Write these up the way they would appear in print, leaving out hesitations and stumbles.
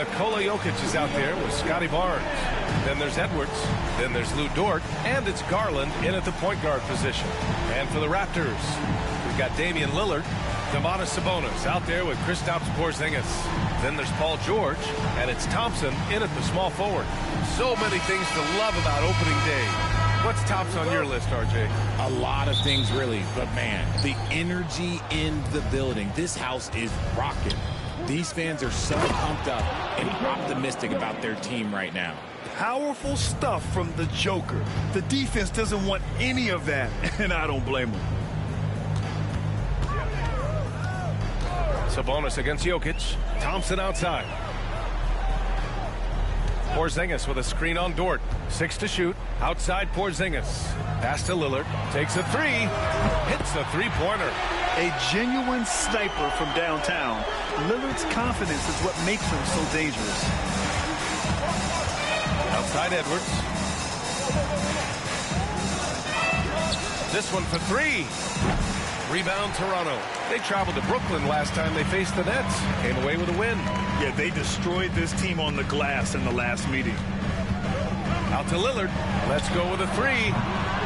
Nikola Jokic is out there with Scotty Barnes. Then there's Edwards. Then there's Lou Dort. And it's Garland in at the point guard position. And for the Raptors, we've got Damian Lillard, Domantas Sabonis out there with Kristaps Porzingis. Then there's Paul George, and it's Thompson in at the small forward. So many things to love about opening day. What's tops on your list, RJ? A lot of things, really. But, man, the energy in the building. This house is rocking. These fans are so pumped up and optimistic about their team right now. Powerful stuff from the Joker. The defense doesn't want any of that, and I don't blame them. Sabonis against Jokic. Thompson outside. Porzingis with a screen on Dort. 6 to shoot. Outside Porzingis. Pass to Lillard. Takes a three. Hits a three-pointer. A genuine sniper from downtown. Lillard's confidence is what makes him so dangerous. Outside Edwards. This one for three. Rebound Toronto. They traveled to Brooklyn last time they faced the Nets. Came away with a win. Yeah, they destroyed this team on the glass in the last meeting. Out to Lillard. Let's go with a three.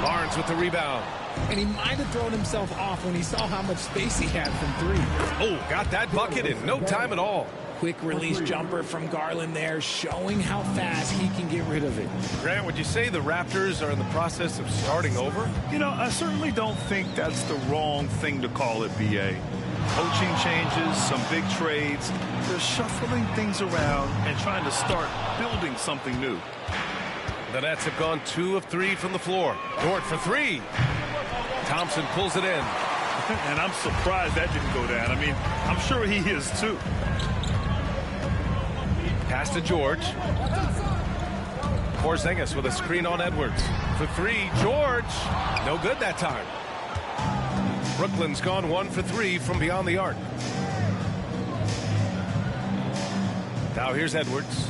Barnes with the rebound. And he might have thrown himself off when he saw how much space he had from three. Oh, got that bucket in no time at all. Quick release jumper from Garland there, showing how fast he can get rid of it. Grant, would you say the Raptors are in the process of starting over? You know, I certainly don't think that's the wrong thing to call it, B.A. Coaching changes, some big trades. They're shuffling things around and trying to start building something new. The Nets have gone 2 of 3 from the floor. Dort for three. Thompson pulls it in. And I'm surprised that didn't go down. I mean, I'm sure he is too. Pass to George. Porzingis with a screen on Edwards. For three, George. No good that time. Brooklyn's gone 1 for 3 from beyond the arc. Now here's Edwards.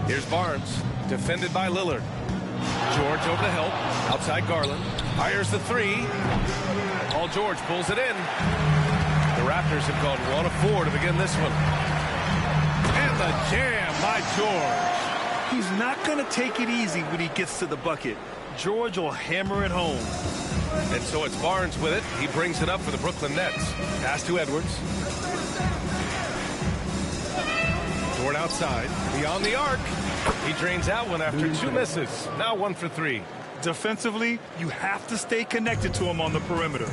Here's Barnes. Defended by Lillard. George over to help. Outside Garland. Fires the three. Paul George pulls it in. The Raptors have gone 1 of 4 to begin this one. And the jam by George. He's not going to take it easy when he gets to the bucket. George will hammer it home. And so it's Barnes with it. He brings it up for the Brooklyn Nets. Pass to Edwards. Dort outside. Beyond the arc. He drains out one after 2 misses. Now 1 for 3. Defensively, you have to stay connected to him on the perimeter.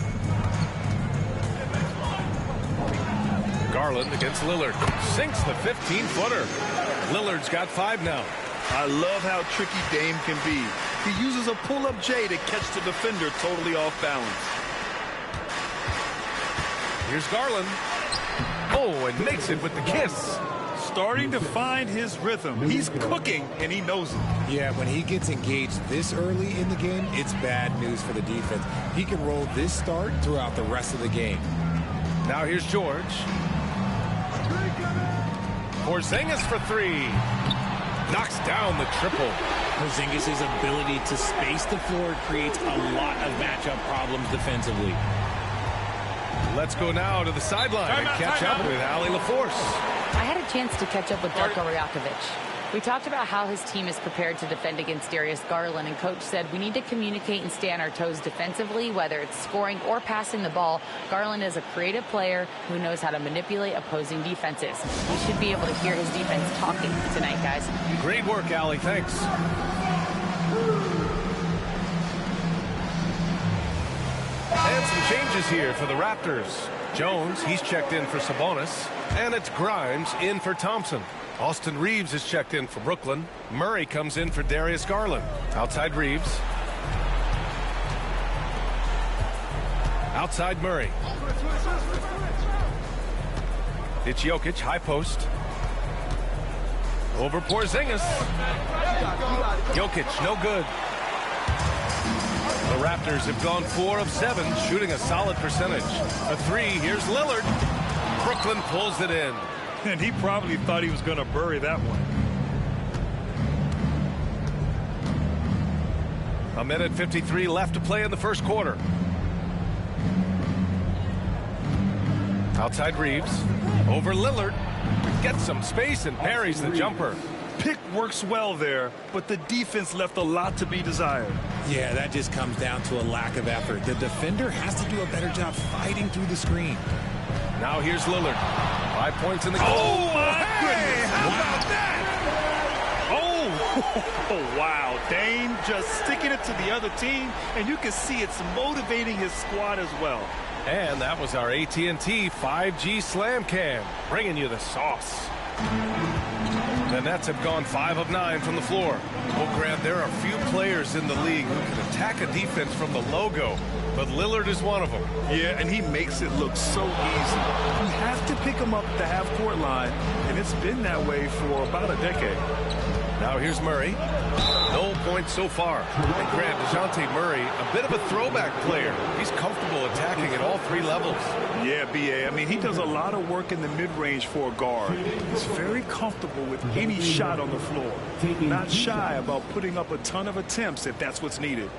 Garland against Lillard. Sinks the 15-footer. Lillard's got 5 now. I love how tricky Dame can be. He uses a pull-up J to catch the defender totally off balance. Here's Garland. Oh, and makes it with the kiss. Starting to find his rhythm. He's cooking, and he knows it. Yeah, when he gets engaged this early in the game, it's bad news for the defense. He can roll this start throughout the rest of the game. Now here's George. Porzingis for 3. Knocks down the triple. Porzingis' ability to space the floor creates a lot of matchup problems defensively. Let's go now to the sideline and catch up with Allie LaForce. I had a chance to catch up with Darko Rajakovic. We talked about how his team is prepared to defend against Darius Garland, and Coach said we need to communicate and stay on our toes defensively, whether it's scoring or passing the ball. Garland is a creative player who knows how to manipulate opposing defenses. We should be able to hear his defense talking tonight, guys. Great work, Allie. Thanks. And some changes here for the Raptors. Jones, he's checked in for Sabonis. And it's Grimes in for Thompson. Austin Reeves is checked in for Brooklyn. Murray comes in for Darius Garland. Outside Reeves. Outside Murray. It's Jokic, high post. Over Porzingis. Jokic, no good. The Raptors have gone 4 of 7, shooting a solid percentage. A 3, here's Lillard. Brooklyn pulls it in. And he probably thought he was going to bury that one. A minute 53 left to play in the first quarter. Outside Reeves. Over Lillard. gets some space and parries the jumper. Pick works well there, but the defense left a lot to be desired. Yeah, that just comes down to a lack of effort. The defender has to do a better job fighting through the screen. Now here's Lillard. 5 points in the game. Oh, my goodness. How about that? Oh, wow. Dame just sticking it to the other team, and you can see it's motivating his squad as well. And that was our AT&T 5G Slam Cam, bringing you the sauce. The Nets have gone 5 of 9 from the floor. Well, Grant, there are few players in the league who can attack a defense from the logo, but Lillard is one of them. Yeah, and he makes it look so easy. You have to pick him up at the half-court line, and it's been that way for about a decade. Now here's Murray. No points so far. And Grant, DeJounte Murray, a bit of a throwback player. He's comfortable attacking at all 3 levels. Yeah, B.A. I mean, he does a lot of work in the mid-range for a guard. He's very comfortable with any shot on the floor. Not shy about putting up a ton of attempts if that's what's needed.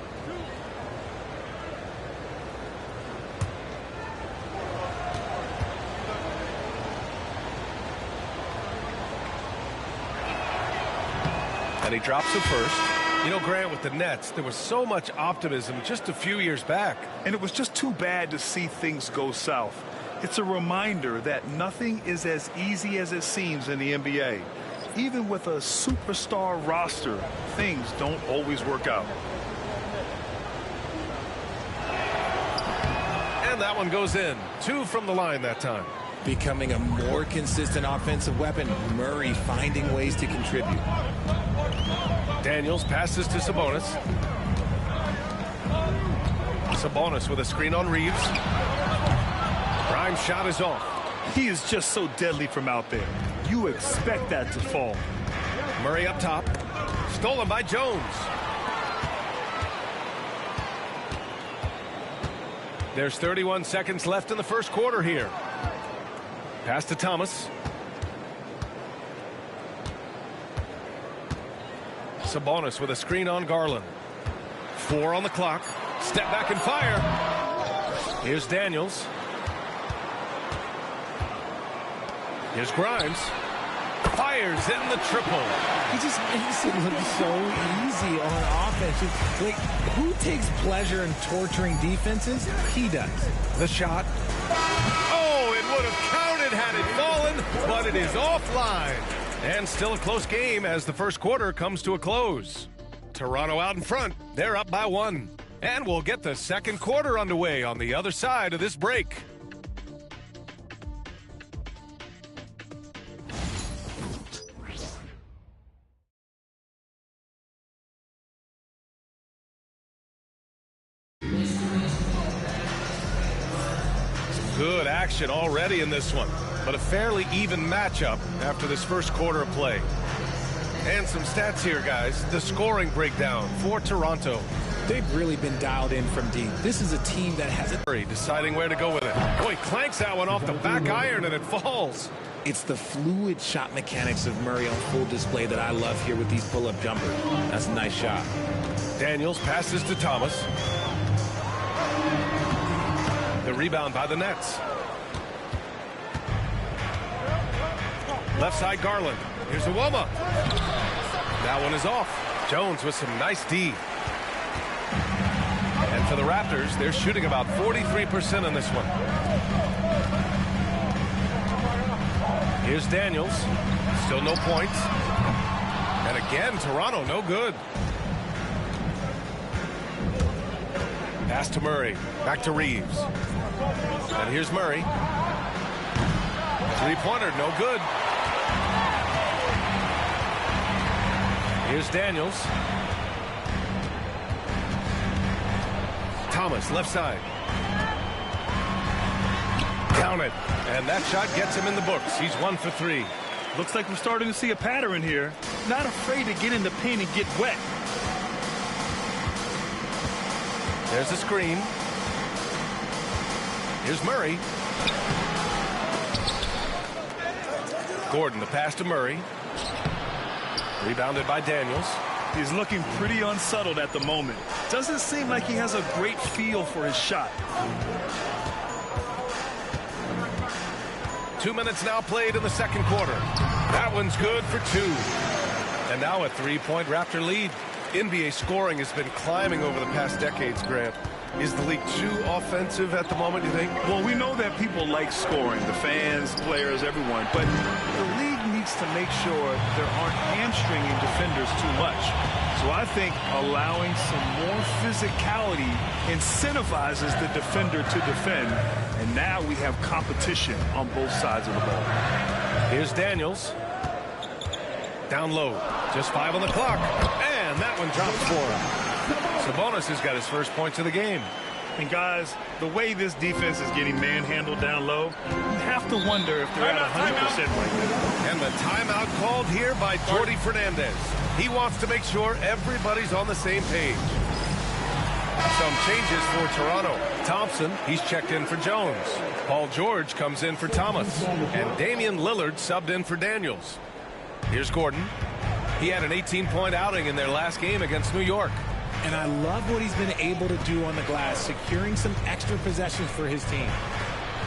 And he drops it first. You know, Grant, with the Nets, there was so much optimism just a few years back. And it was just too bad to see things go south. It's a reminder that nothing is as easy as it seems in the NBA. Even with a superstar roster, things don't always work out. And that one goes in. 2 from the line that time. Becoming a more consistent offensive weapon, Murray finding ways to contribute. Daniels passes to Sabonis. Sabonis with a screen on Reeves. Grimes' shot is off. He is just so deadly from out there. You expect that to fall. Murray up top. Stolen by Jones. There's 31 seconds left in the first quarter here. Pass to Thomas. Sabonis with a screen on Garland. 4 on the clock. Step back and fire. Here's Daniels. Here's Grimes. Fires in the triple. He just makes it look so easy on offense. Like, who takes pleasure in torturing defenses? He does. The shot. Oh, it would have counted had it fallen, but it is offline. And still a close game as the first quarter comes to a close. Toronto out in front. They're up by 1. And we'll get the second quarter underway on the other side of this break. Good action already in this one, but a fairly even matchup after this first quarter of play. And some stats here, guys. The scoring breakdown for Toronto. They've really been dialed in from deep. This is a team that has Murray deciding where to go with it. Boy, clanks that one off the back iron and it falls. It's the fluid shot mechanics of Murray on full display that I love here with these pull-up jumpers. That's a nice shot. Daniels passes to Thomas. The rebound by the Nets. Left side Garland. Here's Iwoma. That one is off. Jones with some nice D. And for the Raptors, they're shooting about 43% on this one. Here's Daniels. Still no points. And again, Toronto no good. Pass to Murray. Back to Reeves. And here's Murray. Three-pointer, no good. Here's Daniels. Thomas, left side. Count it. And that shot gets him in the books. He's 1 for 3. Looks like we're starting to see a pattern here. Not afraid to get in the paint and get wet. There's a screen. Here's Murray. Gordon, the pass to Murray. Rebounded by Daniels. He's looking pretty unsettled at the moment. Doesn't seem like he has a great feel for his shot. 2 minutes now played in the second quarter. That one's good for 2. And now a 3-point Raptor lead. NBA scoring has been climbing over the past decades, Grant. Is the league too offensive at the moment, you think? Well, we know that people like scoring, the fans, players, everyone, but the league needs to make sure there aren't hamstringing defenders too much. So I think allowing some more physicality incentivizes the defender to defend, and now we have competition on both sides of the ball. Here's Daniels. Down low. Just 5 on the clock. And that one drops for him. Sabonis has got his first points of the game. And guys, the way this defense is getting manhandled down low, you have to wonder if they're at 100% right now. And the timeout called here by Jordi Fernandez. He wants to make sure everybody's on the same page. Some changes for Toronto. Thompson, he's checked in for Jones. Paul George comes in for Thomas. And Damian Lillard subbed in for Daniels. Here's Gordon. He had an 18-point outing in their last game against New York. And I love what he's been able to do on the glass, securing some extra possessions for his team.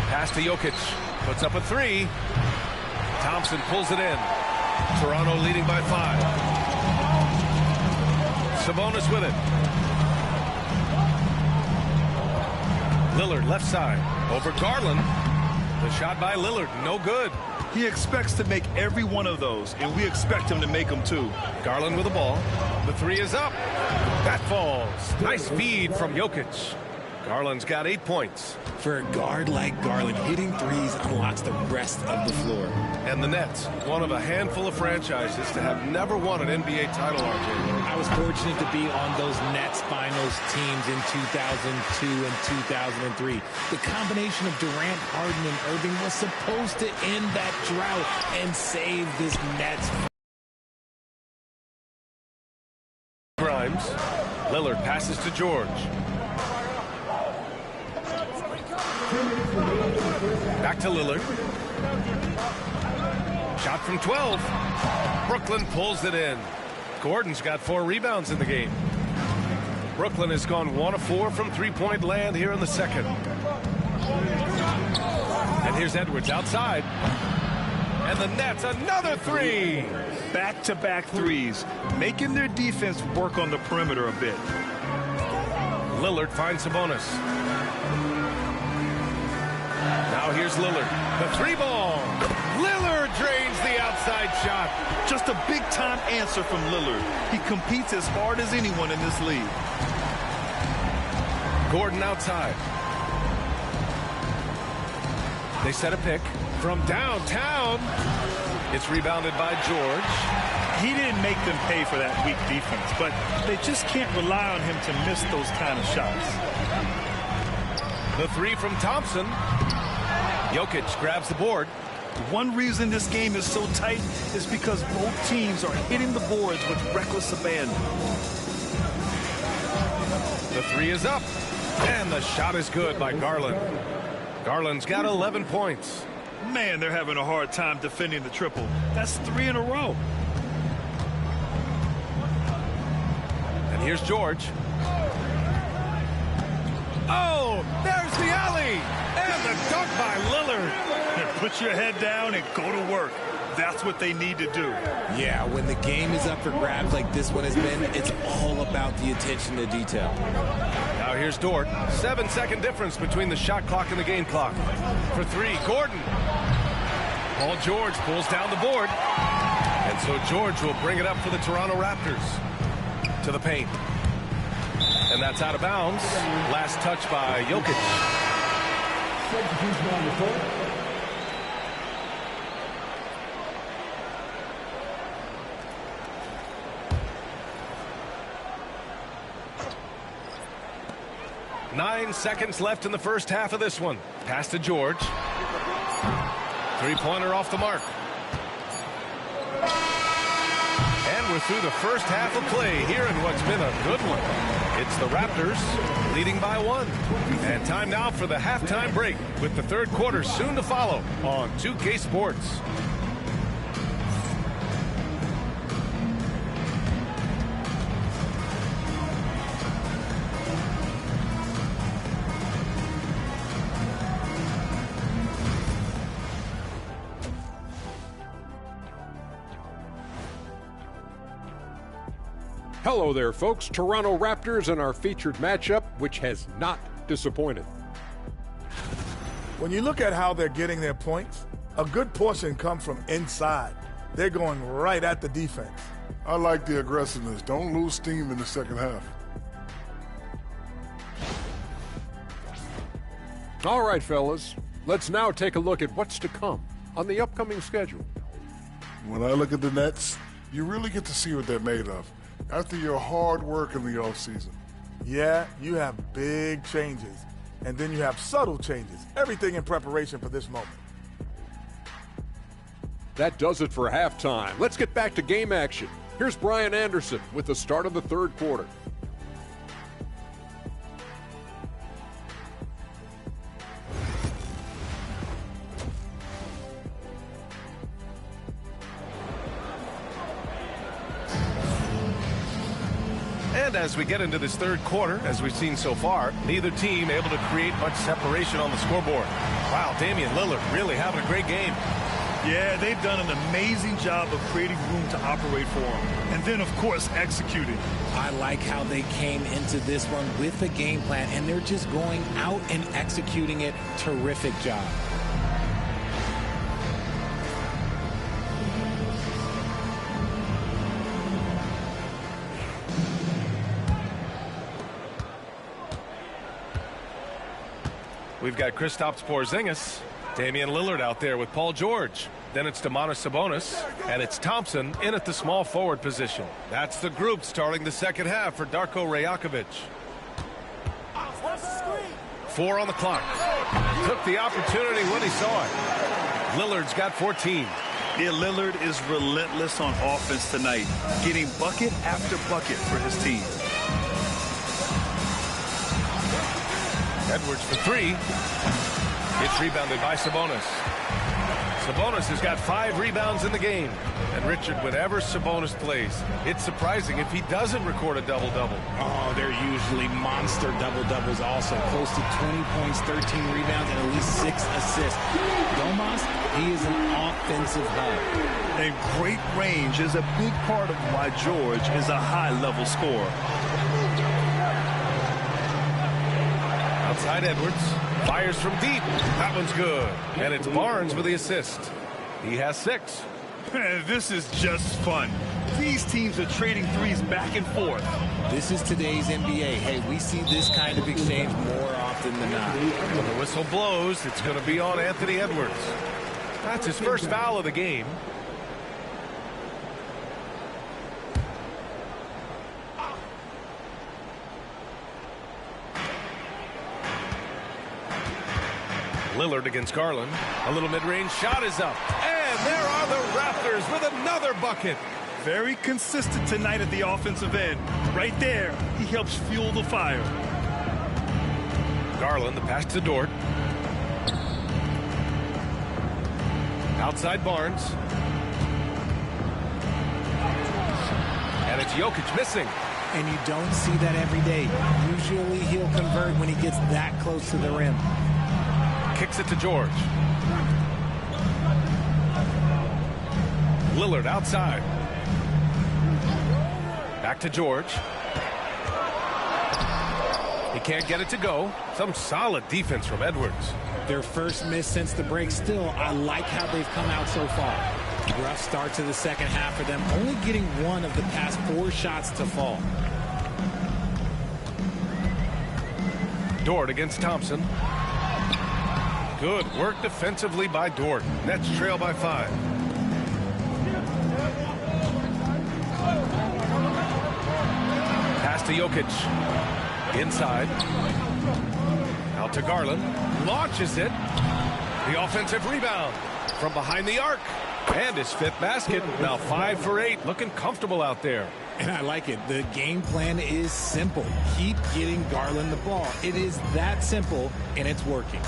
Pass to Jokic. Puts up a 3. Thompson pulls it in. Toronto leading by 5. Sabonis with it. Lillard left side. Over Garland. The shot by Lillard. No good. He expects to make every one of those, and we expect him to make them too. Garland with the ball. The 3 is up. That falls. Nice feed from Jokic. Garland's got 8 points. For a guard like Garland, hitting threes unlocks the rest of the floor. And the Nets, one of a handful of franchises to have never won an NBA title, RJ. I was fortunate to be on those Nets finals teams in 2002 and 2003. The combination of Durant, Harden, and Irving was supposed to end that drought and save this Nets. Grimes. Lillard passes to George. Back to Lillard. Shot from 12. Brooklyn pulls it in. Gordon's got 4 rebounds in the game. Brooklyn has gone 1 of 4 from three-point land here in the second. And here's Edwards outside. And the Nets, another 3. Back-to-back threes, making their defense work on the perimeter a bit. Lillard finds Sabonis. Now here's Lillard. The 3-ball. Lillard drains the outside shot. Just a big-time answer from Lillard. He competes as hard as anyone in this league. Gordon outside. They set a pick from downtown. It's rebounded by George. He didn't make them pay for that weak defense, but they just can't rely on him to miss those kind of shots. The 3 from Thompson. Jokic grabs the board. One reason this game is so tight is because both teams are hitting the boards with reckless abandon. The 3 is up. And the shot is good by Garland. Garland's got 11 points. Man, they're having a hard time defending the triple. That's 3 in a row. And here's George. Oh, there's the alley. And the dunk by Lillard. Put your head down and go to work. That's what they need to do. Yeah, when the game is up for grabs like this one has been, it's all about the attention to detail. Now here's Dort. 7-second difference between the shot clock and the game clock. For 3, Gordon. Paul George pulls down the board. And so George will bring it up for the Toronto Raptors. To the paint. And that's out of bounds. Last touch by Jokic. Substitution on the court. Nine seconds left in the first half of this one. Pass to George. Three-pointer off the mark. And we're through the first half of play here in what's been a good one. It's the Raptors leading by 1. And time now for the halftime break with the third quarter soon to follow on 2K Sports. Hello there, folks. Toronto Raptors and our featured matchup, which has not disappointed. When you look at how they're getting their points, a good portion come from inside. They're going right at the defense. I like the aggressiveness. Don't lose steam in the second half. All right, fellas. Let's now take a look at what's to come on the upcoming schedule. When I look at the Nets, you really get to see what they're made of after your hard work in the offseason. Yeah, you have big changes, and then you have subtle changes. Everything in preparation for this moment. That does it for halftime. Let's get back to game action. Here's Brian Anderson with the start of the third quarter. And as we get into this third quarter, as we've seen so far, neither team able to create much separation on the scoreboard. Wow, Damian Lillard really having a great game. Yeah, they've done an amazing job of creating room to operate for him. And then, of course, executing. I like how they came into this one with a game plan, and they're just going out and executing it. Terrific job. We've got Kristaps Porzingis, Damian Lillard out there with Paul George. Then it's Domantas Sabonis, and it's Thompson in at the small forward position. That's the group starting the second half for Darko Rajakovic. 4 on the clock. Took the opportunity when he saw it. Lillard's got 14. Yeah, Lillard is relentless on offense tonight, getting bucket after bucket for his team. Edwards for 3. It's rebounded by Sabonis. Sabonis has got 5 rebounds in the game. And Richard, whenever Sabonis plays, it's surprising if he doesn't record a double-double. Oh, they're usually monster double-doubles also. Close to 20 points, 13 rebounds, and at least 6 assists. Domas, he is an offensive hub. And great range is a big part of why George is a high-level scorer. Outside Edwards. Fires from deep. That one's good. And it's Barnes with the assist. He has 6. This is just fun. These teams are trading threes back and forth. This is today's NBA. Hey, we see this kind of exchange more often than not. When the whistle blows, it's going to be on Anthony Edwards. That's his first foul of the game. Lillard against Garland. A little mid-range shot is up. And there are the Raptors with another bucket. Very consistent tonight at the offensive end. Right there, he helps fuel the fire. Garland, the pass to Dort. Outside Barnes. And it's Jokic missing. And you don't see that every day. Usually he'll convert when he gets that close to the rim. Kicks it to George. Lillard outside. Back to George. He can't get it to go. Some solid defense from Edwards. Their first miss since the break. Still, I like how they've come out so far. Rough start to the second half for them. Only getting 1 of the past 4 shots to fall. Dort against Thompson. Good work defensively by Dort. Nets trail by 5. Pass to Jokic. Inside. Out to Garland. Launches it. The offensive rebound from behind the arc. And his 5th basket. Now 5 for 8. Looking comfortable out there. And I like it. The game plan is simple. Keep getting Garland the ball. It is that simple, and it's working.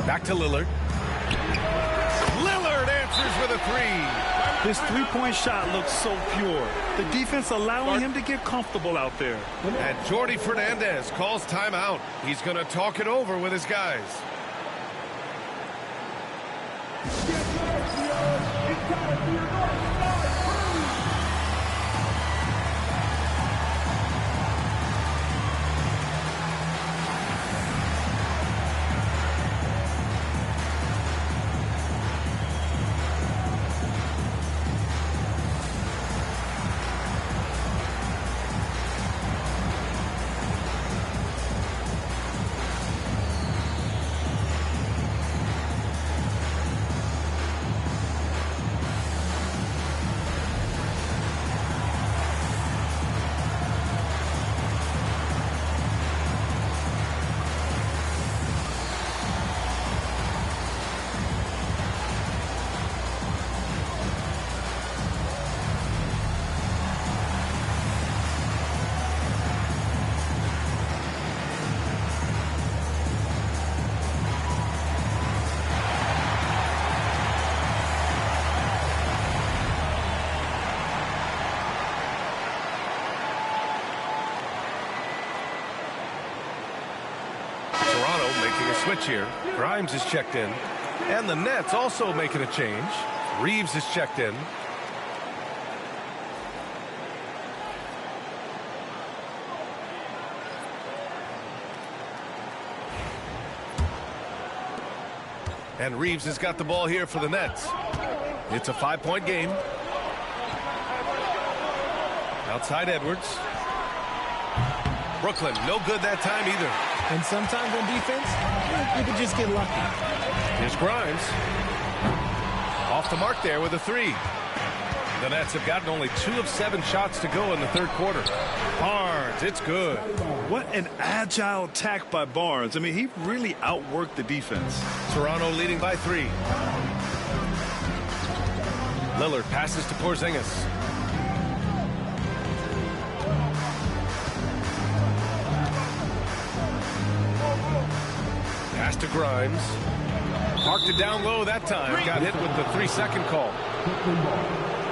Back to Lillard. Lillard answers with a 3. His three-point shot looks so pure. The defense allowing him to get comfortable out there. And Jordi Fernandez calls timeout. He's going to talk it over with his guys. Toronto making a switch here. Grimes is checked in. And the Nets also making a change. Reeves is checked in. And Reeves has got the ball here for the Nets. It's a 5-point game. Outside Edwards. Brooklyn, no good that time either. And sometimes on defense, you could just get lucky. Here's Grimes. Off the mark there with a 3. The Nets have gotten only 2 of 7 shots to go in the third quarter. Barnes, it's good. What an agile attack by Barnes. I mean, he really outworked the defense. Toronto leading by 3. Lillard passes to Porzingis. Pass to Grimes. Parked it down low that time. Got hit with the 3-second call.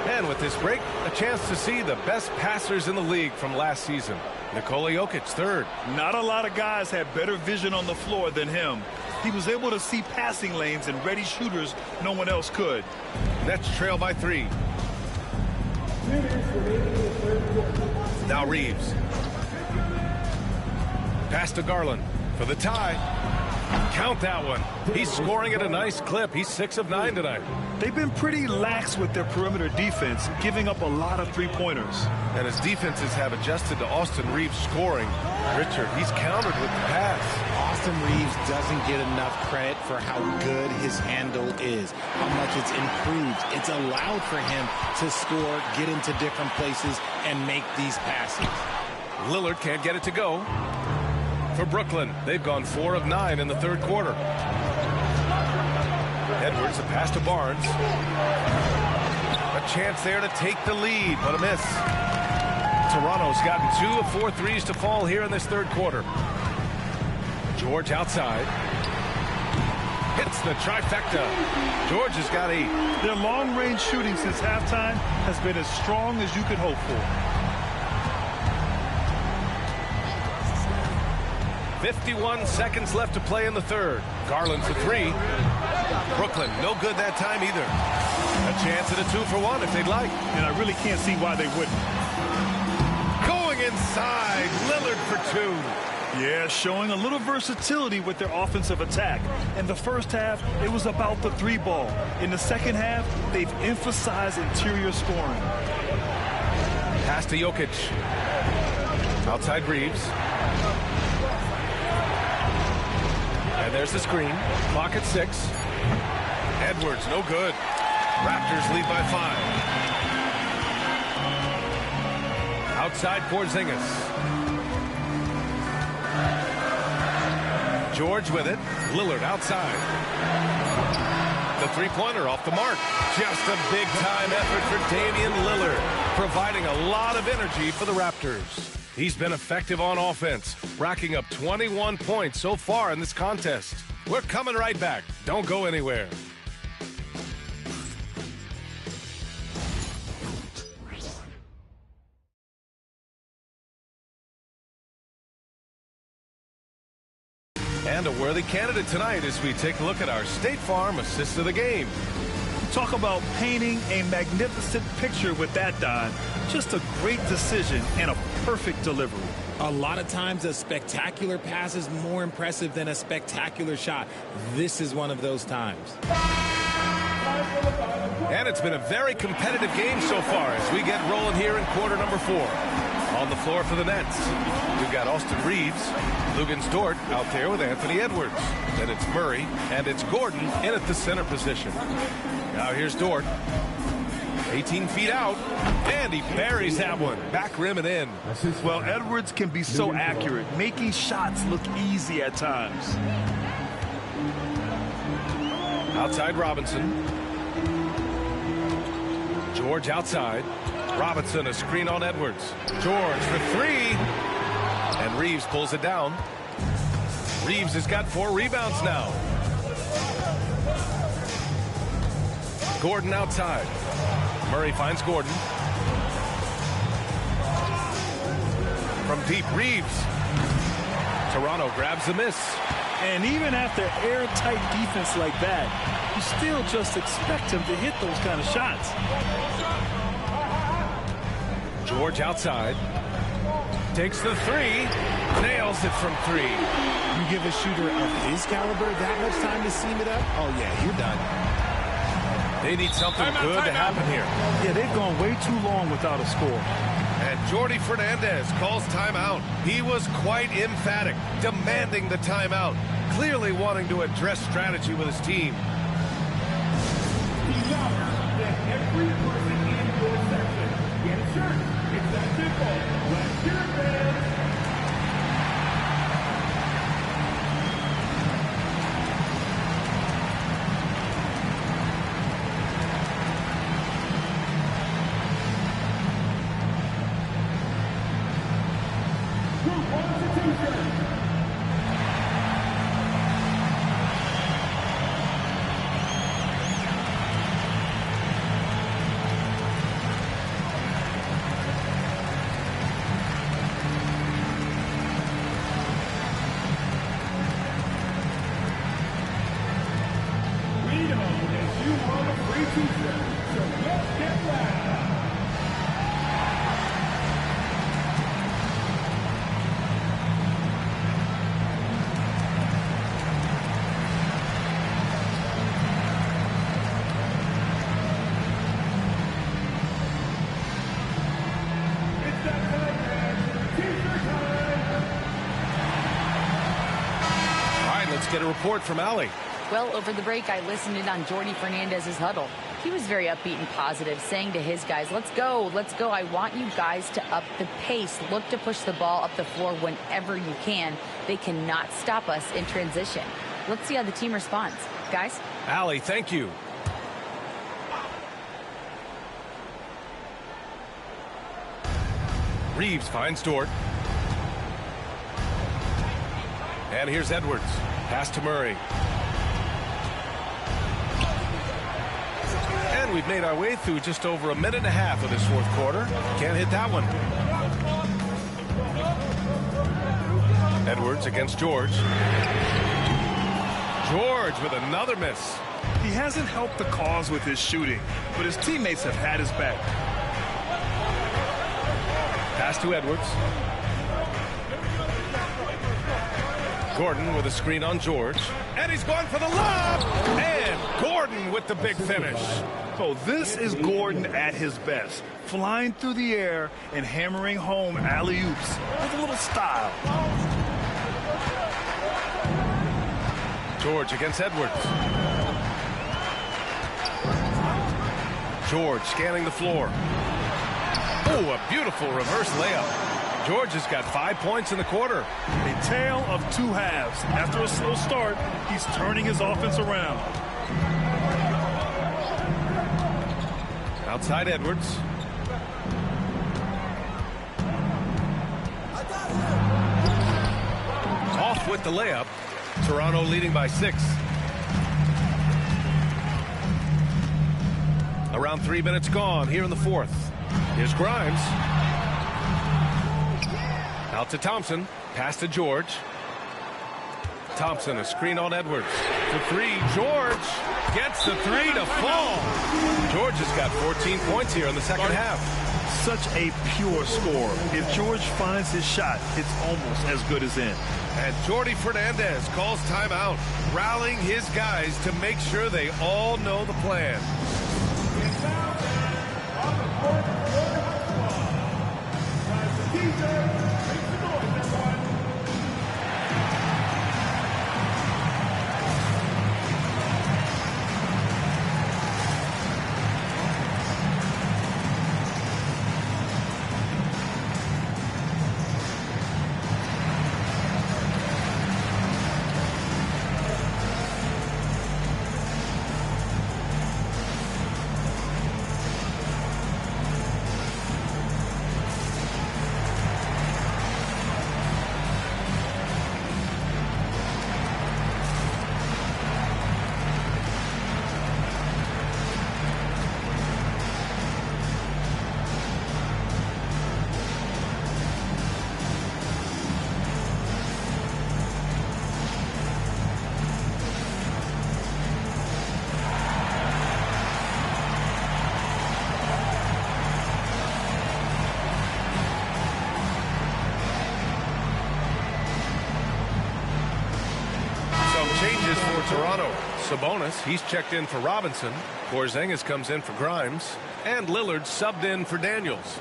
And with this break, a chance to see the best passers in the league from last season. Nikola Jokic, third. Not a lot of guys had better vision on the floor than him. He was able to see passing lanes and ready shooters no one else could. Nets trail by 3. Now Reeves. Pass to Garland for the tie. Count that one. He's scoring at a nice clip. He's 6 of 9 tonight. They've been pretty lax with their perimeter defense, giving up a lot of three-pointers. And his defenses have adjusted to Austin Reeves scoring. Richard, he's countered with the pass. Austin Reeves doesn't get enough credit for how good his handle is, how much it's improved. It's allowed for him to score, get into different places, and make these passes. Lillard can't get it to go. For Brooklyn, they've gone 4 of 9 in the third quarter. Edwards, a pass to Barnes. A chance there to take the lead, but a miss. Toronto's gotten 2 of 4 threes to fall here in this third quarter. George outside. Hits the trifecta. George has got 8. Their long-range shooting since halftime has been as strong as you could hope for. 51 seconds left to play in the third. Garland for 3. Brooklyn, no good that time either. A chance at a 2-for-1 if they'd like. And I really can't see why they wouldn't. Going inside, Lillard for 2. Yeah, showing a little versatility with their offensive attack. In the first half, it was about the 3-ball. In the second half, they've emphasized interior scoring. Pass to Jokic. Outside Reeves. And there's the screen. Clock at 6. Edwards, no good. Raptors lead by 5. Outside Porzingis. George with it. Lillard outside. The 3-pointer off the mark. Just a big-time effort for Damian Lillard, providing a lot of energy for the Raptors. He's been effective on offense, racking up 21 points so far in this contest. We're coming right back. Don't go anywhere. And a worthy candidate tonight as we take a look at our State Farm assist of the game. Talk about painting a magnificent picture with that, Don. Just a great decision and a perfect delivery. A lot of times a spectacular pass is more impressive than a spectacular shot. This is one of those times. And it's been a very competitive game so far as we get rolling here in quarter number 4. On the floor for the Nets, we've got Austin Reeves, Luguentz Dort out there with Anthony Edwards. Then it's Murray, and it's Gordon in at the center position. Now here's Dort. 18 feet out, and he buries that one. Back rim and in. Well, Edwards can be so accurate, making shots look easy at times. Outside Robinson. George outside. Robinson, a screen on Edwards. George for 3. And Reeves pulls it down. Reeves has got 4 rebounds now. Gordon outside. Murray finds Gordon. From deep, Reeves. Toronto grabs the miss. And even after airtight defense like that, you still just expect him to hit those kind of shots. George outside. Takes the three. Nails it from three. You give a shooter of his caliber that much time to seam it up? Oh, yeah, you're done. They need something good to happen here. Yeah, they've gone way too long without a score. And Jordi Fernandez calls timeout. He was quite emphatic, demanding the timeout, clearly wanting to address strategy with his team. Every person in your section get a shirt. It's that simple. Let's hear it, fans. Who wants a t-shirt? We know that you want a free t-shirt, so let's get loud. It's that time, man. T-shirt time. All right, let's get a report from Allie. Well, over the break, I listened in on Jordi Fernandez's huddle. He was very upbeat and positive, saying to his guys, let's go. I want you guys to up the pace. Look to push the ball up the floor whenever you can. They cannot stop us in transition. Let's see how the team responds. Guys? Allie, thank you. Reeves finds Dort. And here's Edwards. Pass to Murray. And we've made our way through just over a minute and a half of this fourth quarter. Can't hit that one. Edwards against George. George with another miss. He hasn't helped the cause with his shooting, but his teammates have had his back. Pass to Edwards. Gordon with a screen on George. And he's going for the lob. And Gordon with the big finish. So this is Gordon at his best, flying through the air and hammering home alley-oops with a little style. George against Edwards. George scanning the floor. Oh, a beautiful reverse layup. George has got 5 points in the quarter. A tale of two halves. After a slow start, he's turning his offense around. Outside Edwards. Off with the layup. Toronto leading by 6. Around 3 minutes gone here in the fourth. Here's Grimes. Out to Thompson. Pass to George. Thompson, a screen on Edwards. For three. George gets the three to fall. George has got 14 points here in the second half. Such a pure score. If George finds his shot, it's almost as good as in. And Jordi Fernandez calls timeout, rallying his guys to make sure they all know the plan. Toronto. Sabonis, he's checked in for Robinson. Porzingis comes in for Grimes. And Lillard subbed in for Daniels.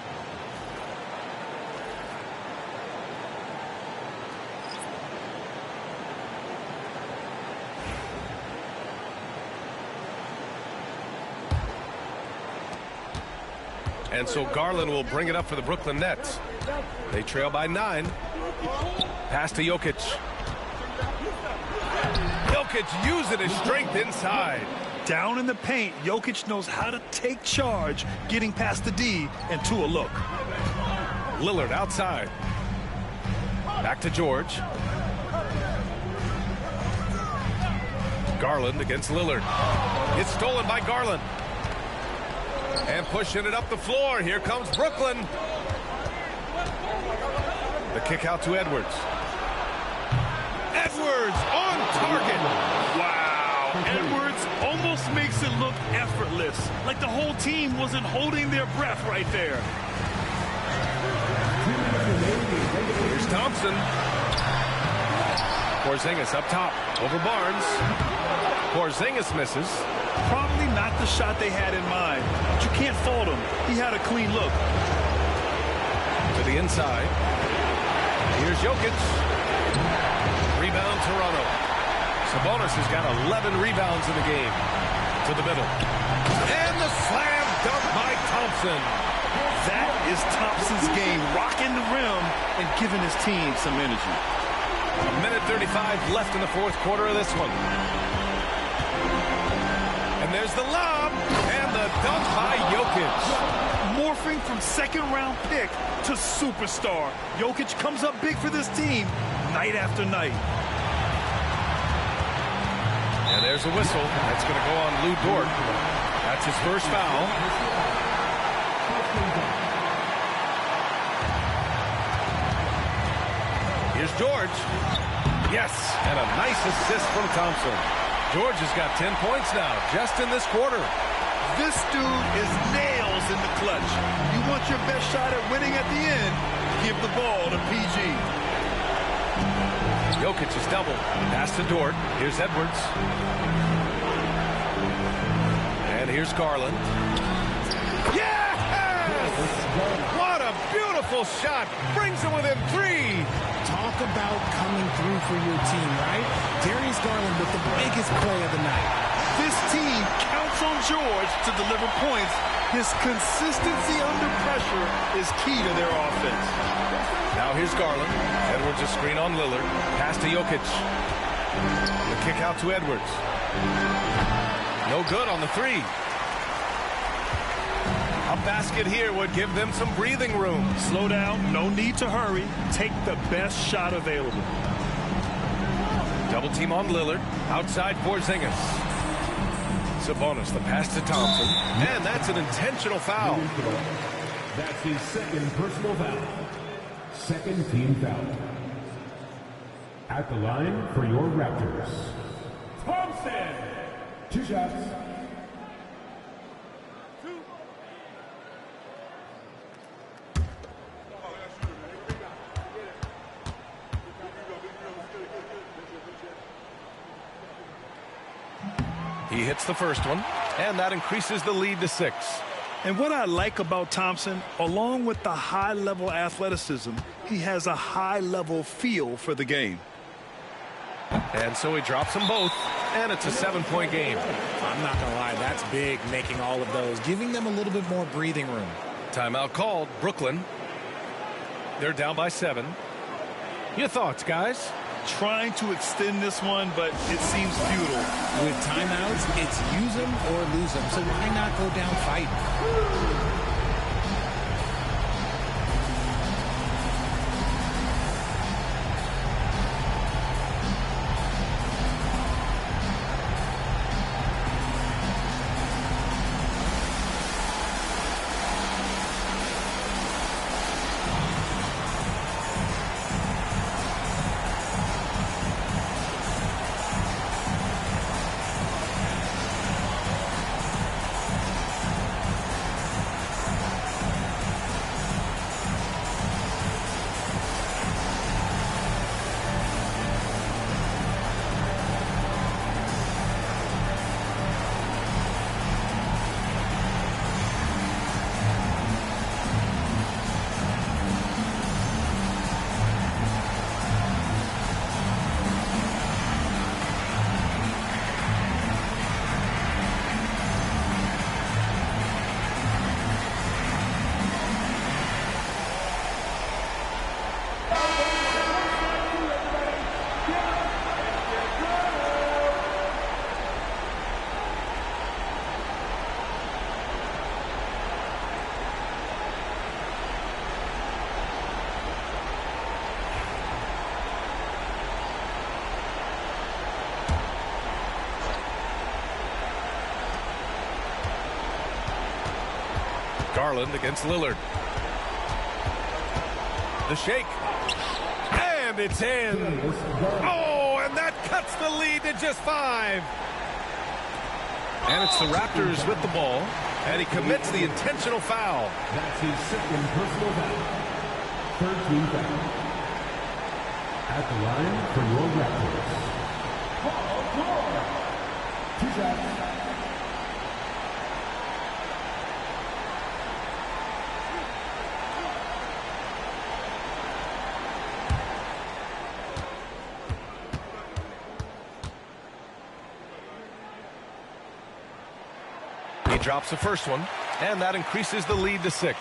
And so Garland will bring it up for the Brooklyn Nets. They trail by 9. Pass to Jokic. Jokic using his strength inside. Down in the paint, Jokic knows how to take charge, getting past the D and to a look. Lillard outside. Back to George. Garland against Lillard. It's stolen by Garland. And pushing it up the floor. Here comes Brooklyn. The kick out to Edwards. Edwards on target. Wow. Edwards almost makes it look effortless, like the whole team wasn't holding their breath right there. Here's Thompson. Porzingis up top over Barnes. Porzingis misses. Probably not the shot they had in mind, but you can't fault him. He had a clean look. To the inside. Here's Jokic. Rebound Toronto. Sabonis has got 11 rebounds in the game. To the middle. And the slam dunk by Thompson. That is Thompson's game, rocking the rim and giving his team some energy. 1:35 left in the fourth quarter of this one. And there's the lob and the dunk by Jokic. Morphing from second-round pick to superstar. Jokic comes up big for this team night after night. And there's a whistle. That's going to go on Lou Dort. That's his first foul. Here's George. Yes, and a nice assist from Thompson. George has got 10 points now, just in this quarter. This dude is nails in the clutch. You want your best shot at winning at the end, give the ball to PG. Jokic is doubled. Pass to Dort. Here's Edwards. And here's Garland. Yes! What a beautiful shot. Brings it within 3. Talk about coming through for your team, right? Darius Garland with the biggest play of the night. This team counts on George to deliver points. His consistency under pressure is key to their offense. Now here's Garland. Edwards a screen on Lillard. Pass to Jokic. The kick out to Edwards. No good on the 3. A basket here would give them some breathing room. Slow down, no need to hurry. Take the best shot available. Double team on Lillard. Outside Porzingis. Sabonis, the pass to Thompson. And that's an intentional foul. That's his second personal foul. Second team foul. At the line for your Raptors, Thompson. 2 shots. He hits the first one, and that increases the lead to 6. And what I like about Thompson, along with the high-level athleticism, he has a high-level feel for the game. And so he drops them both, and it's a 7-point game. I'm not going to lie, that's big, making all of those, giving them a little bit more breathing room. Timeout called. Brooklyn. They're down by 7. Your thoughts, guys? Trying to extend this one, but it seems futile. With timeouts, it's use them or lose them. So why not go down fighting? Garland against Lillard. The shake. And it's in. Oh, and that cuts the lead to just 5. And it's the Raptors with the ball. And he commits the intentional foul. That's his second personal foul. Third team foul. At the line for your Raptors, Paul George. 2 shots. He drops the first one, and that increases the lead to 6.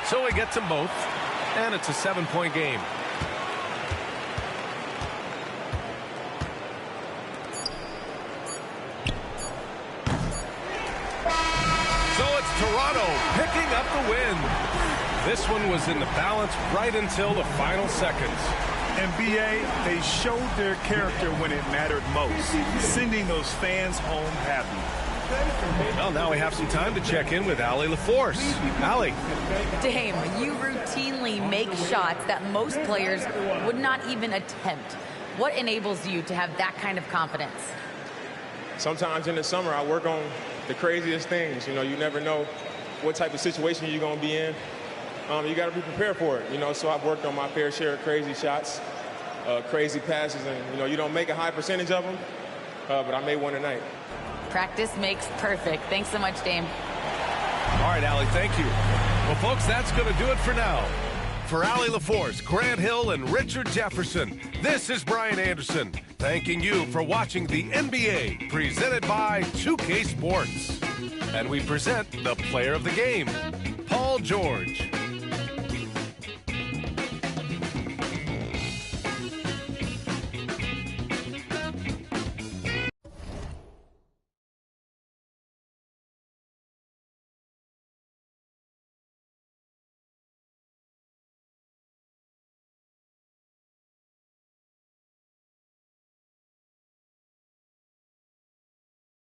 So he gets them both, and it's a 7-point game. So it's Toronto picking up the win. This one was in the balance right until the final seconds. NBA, they showed their character when it mattered most, sending those fans home happy. Well, now we have some time to check in with Allie LaForce. Allie. Dame, you routinely make shots that most players would not even attempt. What enables you to have that kind of confidence? Sometimes in the summer, I work on the craziest things. You know, you never know what type of situation you're going to be in. You got to be prepared for it, so I've worked on my fair share of crazy shots, crazy passes, and, you don't make a high percentage of them, but I made one tonight. Practice makes perfect. Thanks so much, Dame. All right, Allie, thank you. Well, folks, that's going to do it for now. For Allie LaForce, Grant Hill, and Richard Jefferson, this is Brian Anderson, thanking you for watching the NBA, presented by 2K Sports. And we present the player of the game, Paul George.